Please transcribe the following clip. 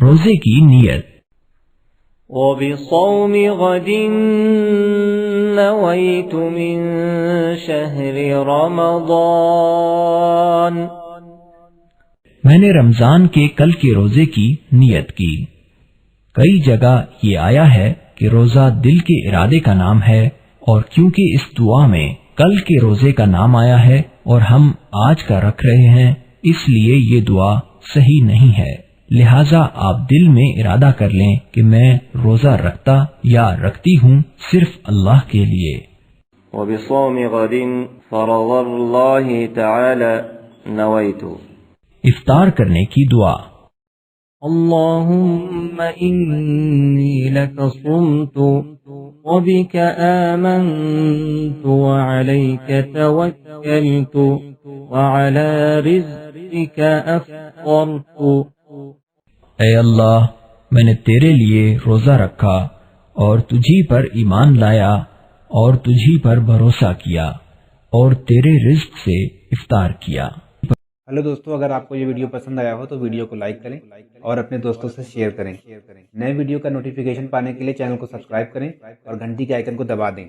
روزے کی نیت۔ وبصوم غد نويت من شهر رمضان، میں نے رمضان کے کل کے روزے کی نیت کی۔ کئی جگہ یہ آیا ہے کہ روزہ دل کے ارادے کا نام ہے، اور کیونکہ اس دعا میں کل کے روزے کا نام آیا ہے اور ہم آج کا رکھ رہے ہیں، اس لیے یہ دعا صحیح نہیں ہے، لہٰذا آپ دل میں ارادہ کر لیں کہ میں روزہ رکھتا یا رکھتی ہوں صرف اللہ کے لیے۔ وبصوم غد فرض الله تعالى نويت، افطار کرنے کی دعا۔ اللهم إني لك صمت وبك آمنت وعليك توكلت وعلى رزقك أفطرت۔ اے اللہ، میں نے تیرے لیے روزہ رکھا اور تجھی پر ایمان لایا اور تجھی پر بھروسہ کیا اور تیرے رزق سے افطار کیا۔ ہلو دوستو، اگر آپ کو یہ ویڈیو پسند آیا ہو تو ویڈیو کو لائک کریں اور اپنے دوستوں سے شیئر کریں۔ نئے ویڈیو کا نوٹیفیکیشن پانے کے لیے چینل کو سبسکرائب کریں اور گھنٹی کے آئیکن کو دبا دیں۔